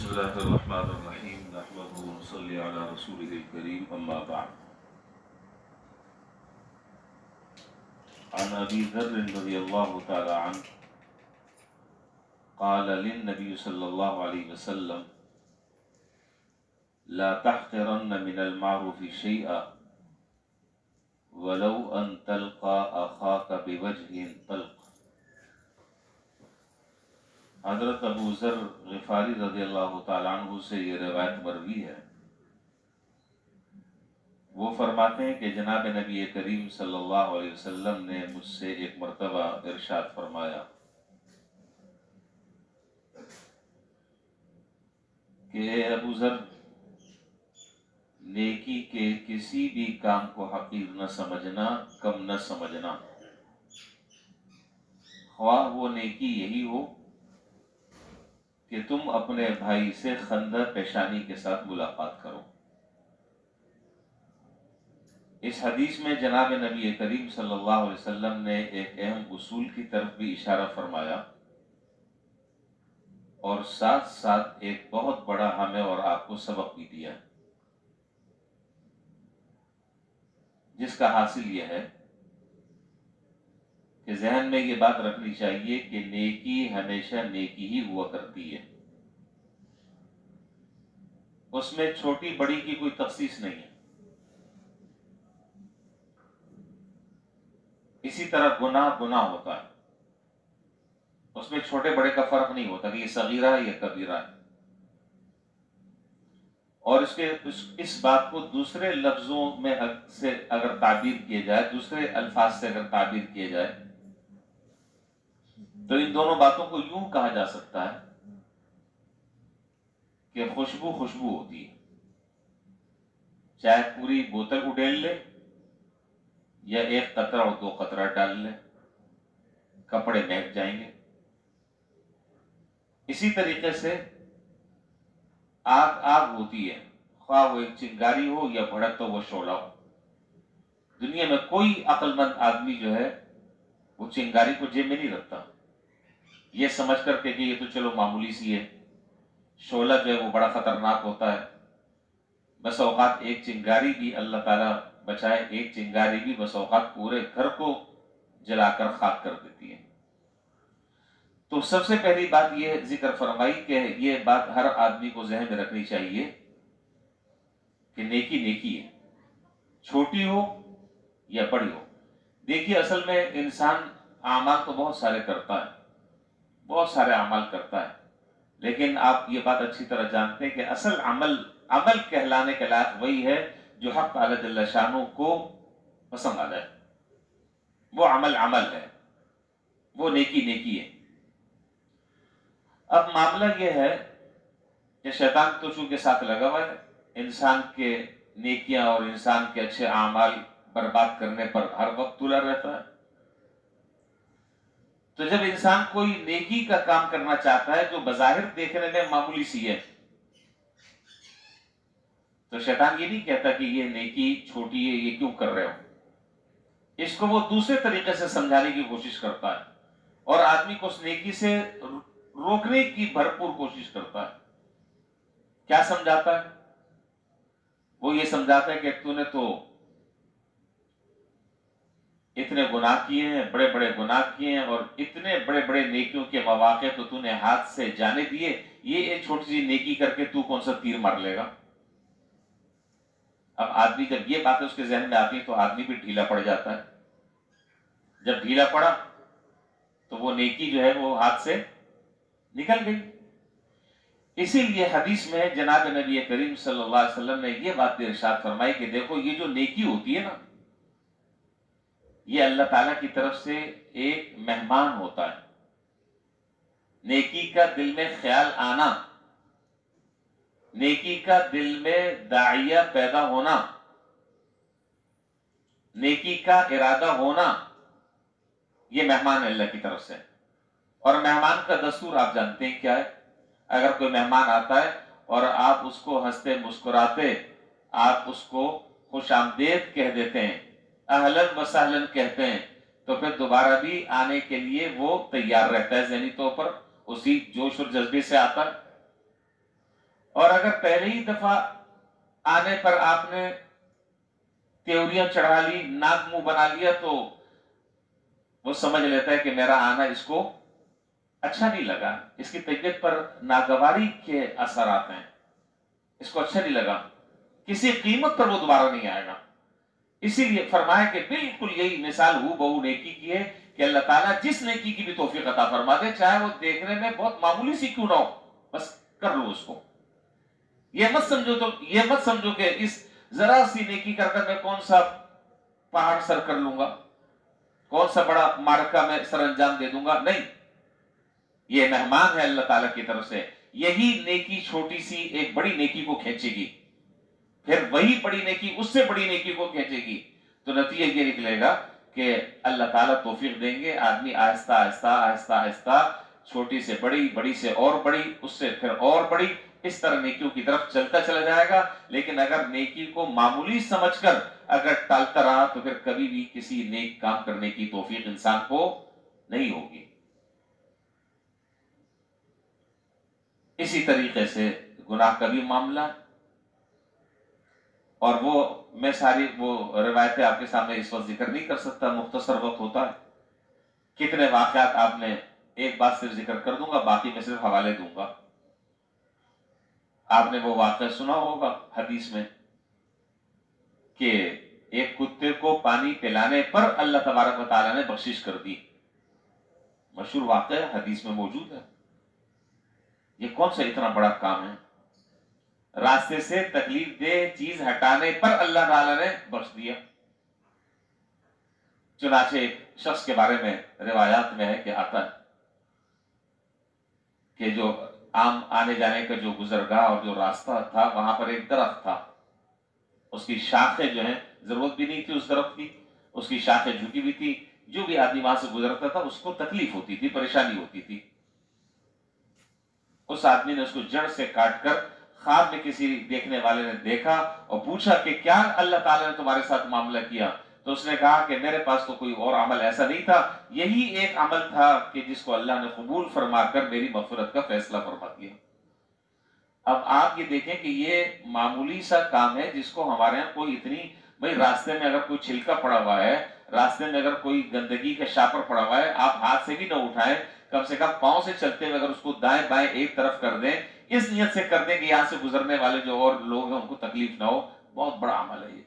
بسم اللہ الرحمن الرحیم نحمدہ ونصلی علی رسولہ الکریم اما بعد عن ابی ذر رضی اللہ تعالی عنہ قال للنبی صلی اللہ علیہ وسلم لا تحقرن من المعروف شیئا ولو ان تلقى اخاک بوجہ طلق۔ حضرت ابو ذر غفاری رضی اللہ تعالیٰ عنہ سے یہ روایت مروی ہے۔ وہ فرماتے ہیں کہ جناب نبی کریم صلی اللہ علیہ وسلم نے مجھ سے ایک مرتبہ ارشاد فرمایا کہ اے ابو ذر، نیکی کے کسی بھی کام کو حقیر نہ سمجھنا، کم نہ سمجھنا، خواہ وہ نیکی یہی ہو کہ تم اپنے بھائی سے خندہ پیشانی کے ساتھ ملاقات کرو۔ اس حدیث میں جناب نبی کریم صلی اللہ علیہ وسلم نے ایک اہم اصول کی طرف بھی اشارہ فرمایا اور ساتھ ساتھ ایک بہت بڑا ہمیں اور آپ کو سبق بھی دیا، جس کا حاصل یہ ہے کہ ذہن میں یہ بات رکھنی چاہیے کہ نیکی ہمیشہ نیکی ہی ہوا کرتی ہے، اس میں چھوٹی بڑی کی کوئی تخصیص نہیں ہے۔ اسی طرح گناہ گناہ ہوتا ہے، اس میں چھوٹے بڑے کا فرق نہیں ہوتا کہ یہ صغیرہ ہے یا کبیرہ ہے۔ اور اس بات کو دوسرے لفظوں میں سے اگر تعبیر کیا جائے، دوسرے الفاظ سے اگر تعبیر کیا جائے تو ان دونوں باتوں کو یوں کہا جا سکتا ہے کہ خوشبو خوشبو ہوتی ہے، چاہے پوری بوتل اڈیل لے یا ایک قطرہ اور دو قطرہ ڈال لے، کپڑے مہک جائیں گے۔ اسی طریقے سے آگ آگ ہوتی ہے، خواہ وہ ایک چنگاری ہو یا بھڑکتا وہ شعلہ ہو۔ دنیا میں کوئی عقل مند آدمی جو ہے وہ چنگاری کو جیب میں نہیں رکھتا، یہ سمجھ کر کہ یہ تو چلو معمولی سی ہے۔ شعلہ جو ہے وہ بڑا خطرناک ہوتا ہے، بس اوقات ایک چنگاری بھی اللہ تعالیٰ بچائے، ایک چنگاری بھی بس اوقات پورے گھر کو جلا کر خاک کر دیتی ہے۔ تو سب سے پہلی بات یہ ذکر فرمائی کہ یہ بات ہر آدمی کو ذہن میں رکھنی چاہیے کہ نیکی نیکی ہے، چھوٹی ہو یا بڑی ہو۔ دیکھیے اصل میں انسان اعمال تو بہت سارے کرتا ہے، بہت سارے اعمال کرتا ہے، لیکن آپ یہ بات اچھی طرح جانتے ہیں کہ اصل عمل کہلانے کے لائق وہی ہے جو حق تعالی جل شانہ کو پسند آ جائے، وہ عمل ہے، وہ نیکی نیکی ہے۔ اب معاملہ یہ ہے کہ شیطان تو چونکہ ساتھ لگا ہوا ہے، انسان کے نیکیاں اور انسان کے اچھے اعمال برباد کرنے پر ہر وقت تلا رہتا ہے۔ تو جب انسان کوئی نیکی کا کام کرنا چاہتا ہے جو بظاہر دیکھنے میں معمولی سی ہے، تو شیطان یہ نہیں کہتا کہ یہ نیکی چھوٹی ہے، یہ کیوں کر رہے ہو، اس کو وہ دوسرے طریقے سے سمجھانے کی کوشش کرتا ہے اور آدمی کو اس نیکی سے روکنے کی بھرپور کوشش کرتا ہے۔ کیا سمجھاتا ہے؟ وہ یہ سمجھاتا ہے کہ تو نے تو اتنے گناہ کیے ہیں، بڑے بڑے گناہ کیے ہیں، اور اتنے بڑے بڑے نیکیوں کے مواقع تو نے ہاتھ سے جانے دیے، یہ ایک چھوٹی سی نیکی کر کے تو کون سا تیر مار لے گا۔ اب آدمی جب یہ باتیں اس کے ذہن میں آتی ہیں تو آدمی بھی ڈھیلا پڑ جاتا ہے۔ جب ڈھیلا پڑا تو وہ نیکی جو ہے وہ ہاتھ سے نکل گئی۔ اسی لیے حدیث میں جناب نبی کریم صلی اللہ علیہ وسلم نے یہ بات ارشاد فرمائی کہ دیکھو یہ جو نیکی ہوتی ہے نا، یہ اللہ تعالیٰ کی طرف سے ایک مہمان ہوتا ہے۔ نیکی کا دل میں خیال آنا، نیکی کا دل میں داعیہ پیدا ہونا، نیکی کا ارادہ ہونا، یہ مہمان ہے اللہ کی طرف سے۔ اور مہمان کا دستور آپ جانتے ہیں کیا ہے؟ اگر کوئی مہمان آتا ہے اور آپ اس کو ہنستے مسکراتے آپ اس کو خوش آمدید کہہ دیتے ہیں، اہلاً و سہلاً کہتے ہیں، تو پھر دوبارہ بھی آنے کے لیے وہ تیار رہتا ہے، ذہنی طور پر اسی جوش اور جذبے سے آتا ہے۔ اور اگر پہلے ہی دفعہ آنے پر آپ نے تیوریاں چڑھا لی، ناک منہ بنا لیا، تو وہ سمجھ لیتا ہے کہ میرا آنا اس کو اچھا نہیں لگا، اس کی طبیعت پر ناگواری کے اثرات ہیں، اس کو اچھا نہیں لگا، کسی قیمت پر وہ دوبارہ نہیں آئے گا۔ اسی لیے فرمایا کہ بالکل یہی مثال ہو بہو نیکی کی ہے کہ اللہ تعالیٰ جس نیکی کی بھی توفیق عطا فرما دے، چاہے وہ دیکھنے میں بہت معمولی سی کیوں نہ ہو، بس کر لو اس کو۔ یہ مت سمجھو کہ اس ذرا سی نیکی کر کر میں کون سا پہاڑ سر کر لوں گا، کون سا بڑا معرکہ میں سر انجام دے دوں گا، نہیں، یہ مہمان ہے اللہ تعالیٰ کی طرف سے، یہی نیکی چھوٹی سی ایک بڑی نیکی کو کھینچے گی، پھر وہی بڑی نیکی اس سے بڑی نیکی کو کھینچے گی، تو نتیجہ یہ نکلے گا کہ اللہ تعالیٰ توفیق دیں گے، آدمی آہستہ آہستہ آہستہ آہستہ چھوٹی سے بڑی، بڑی سے اور بڑی، اس سے پھر اور بڑی، اس طرح نیکیوں کی طرف چلتا چلا جائے گا۔ لیکن اگر نیکی کو معمولی سمجھ کر اگر ٹالتا رہا تو پھر کبھی بھی کسی نیک کام کرنے کی توفیق انسان کو نہیں ہوگی۔ اسی طریقے سے گناہ کا بھی معاملہ، اور وہ میں ساری وہ روایتیں آپ کے سامنے اس وقت ذکر نہیں کر سکتا، مختصر وقت ہوتا ہے، کتنے واقعات آپ نے ایک بات صرف ذکر کر دوں گا، باقی میں صرف حوالے دوں گا۔ آپ نے وہ واقعہ سنا ہوگا حدیث میں کہ ایک کتے کو پانی پلانے پر اللہ تبارک و تعالیٰ نے بخشش کر دی، مشہور واقعہ حدیث میں موجود ہے۔ یہ کون سا اتنا بڑا کام ہے، راستے سے تکلیف دہ چیز ہٹانے پر اللہ تعالیٰ نے بخش دیا۔ چنانچہ ایک شخص کے بارے میں روایات میں ہے کہ آتا ہے کہ جو عام آنے جانے کا جو گزرگاہ اور جو راستہ تھا، وہاں پر ایک درخت تھا، اس کی شاخیں جو ہیں، ضرورت بھی نہیں تھی اس درخت کی، اس کی شاخیں جھکی ہوئی تھی، جو بھی آدمی وہاں سے گزرتا تھا اس کو تکلیف ہوتی تھی، پریشانی ہوتی تھی۔ اس آدمی نے اس کو جڑ سے کاٹ کر خواب میں کسی دیکھنے والے نے دیکھا اور پوچھا کہ کیا اللہ تعالیٰ نے تمہارے ساتھ معاملہ کیا؟ تو اس نے کہا کہ میرے پاس تو کوئی اور عمل ایسا نہیں تھا، یہی ایک عمل تھا کہ جس کو اللہ نے قبول فرما کر میری مغفرت کا فیصلہ فرما دیا۔ اب آپ یہ دیکھیں کہ یہ معمولی سا کام ہے جس کو ہمارے ہاں کوئی اتنی، بھئی راستے میں اگر کوئی چھلکا پڑا ہوا ہے، راستے میں اگر کوئی گندگی کا شاپر پڑا ہوا ہے، آپ ہاتھ سے بھی نہ اٹھائیں، کم سے کم پاؤں سے چلتے ہوئے اگر اس کو دائیں بائیں ایک طرف کر دیں، اس نیت سے کر دیں کہ یہاں سے گزرنے والے جو اور لوگ ہیں ان کو تکلیف نہ ہو، بہت بڑا عمل ہے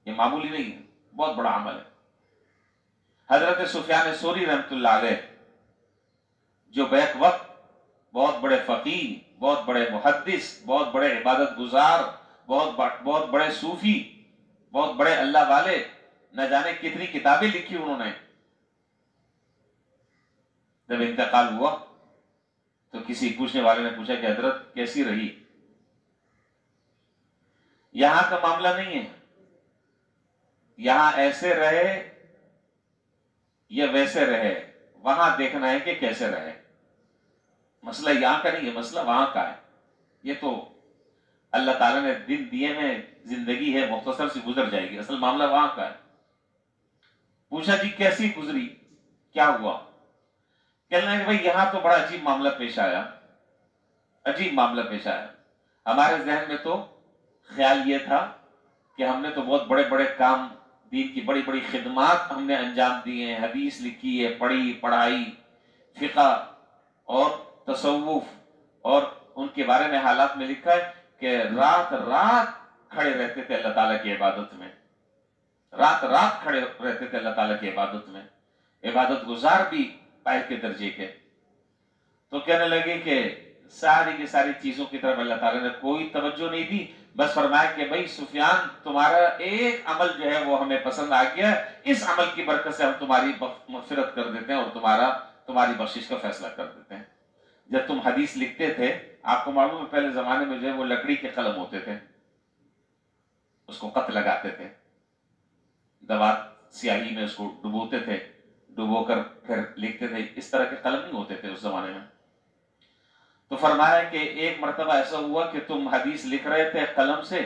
یہ معمولی نہیں ہے، بہت بڑا عمل ہے۔ حضرت سفیان ثوری رحمۃ اللہ علیہ، جو بیک وقت بہت بڑے فقیہ، بہت بڑے محدث، بہت بڑے عبادت گزار، بہت بڑے صوفی، بہت بڑے اللہ والے، نہ جانے کتنی کتابیں لکھی انہوں نے، جب انتقال ہوا تو کسی پوچھنے والے نے پوچھا کہ حضرت کیسی رہی؟ یہاں کا معاملہ نہیں ہے یہاں ایسے رہے یا ویسے رہے، وہاں دیکھنا ہے کہ کیسے رہے، مسئلہ یہاں کا نہیں ہے، مسئلہ وہاں کا ہے۔ یہ تو اللہ تعالیٰ نے دن دیے میں زندگی ہے، مختصر سی گزر جائے گی، اصل معاملہ وہاں کا ہے۔ پوچھا جی کیسی گزری، کیا ہوا؟ کہنے لگے بھائی یہاں تو بڑا عجیب معاملہ پیش آیا، عجیب معاملہ پیش آیا۔ ہمارے ذہن میں تو خیال یہ تھا کہ ہم نے تو بہت بڑے بڑے کام، دین کی بڑی بڑی خدمات ہم نے انجام دی ہیں، حدیث لکھی ہے، پڑھائی، فقہ اور تصوف، اور ان کے بارے میں حالات میں لکھا ہے کہ رات رات کھڑے رہتے تھے اللہ تعالیٰ کی عبادت میں، رات رات کھڑے رہتے تھے اللہ تعالیٰ کی عبادت میں، عبادت گزار بھی پائے کے درجے کے۔ تو کہنے لگے کہ ساری کی ساری چیزوں کی طرف اللہ تعالیٰ نے کوئی توجہ نہیں دی، بس فرمایا کہ بھائی سفیان تمہارا ایک عمل جو ہے وہ ہمیں پسند آ گیا، اس عمل کی برکت سے ہم تمہاری مغفرت کر دیتے ہیں اور تمہاری بخشش کا فیصلہ کر دیتے ہیں۔ جب تم حدیث لکھتے تھے، آپ کو معلوم ہے پہلے زمانے میں جو ہے وہ لکڑی کے قلم ہوتے تھے، اس کو خط لگاتے تھے، دوات سیاہی میں اس کو ڈبوتے تھے، ڈبو کر پھر لکھتے تھے، اس طرح کے قلم نہیں ہوتے تھے اس زمانے میں۔ تو فرمایا کہ ایک مرتبہ ایسا ہوا کہ تم حدیث لکھ رہے تھے قلم سے،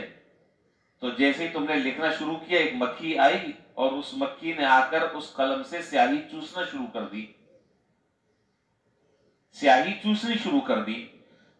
تو جیسے ہی تم نے لکھنا شروع کیا ایک مکھی آئی اور اس مکھی نے آ کر اس قلم سے سیاہی چوسنا شروع کر دی، سیاہی چوسنی شروع کر دی۔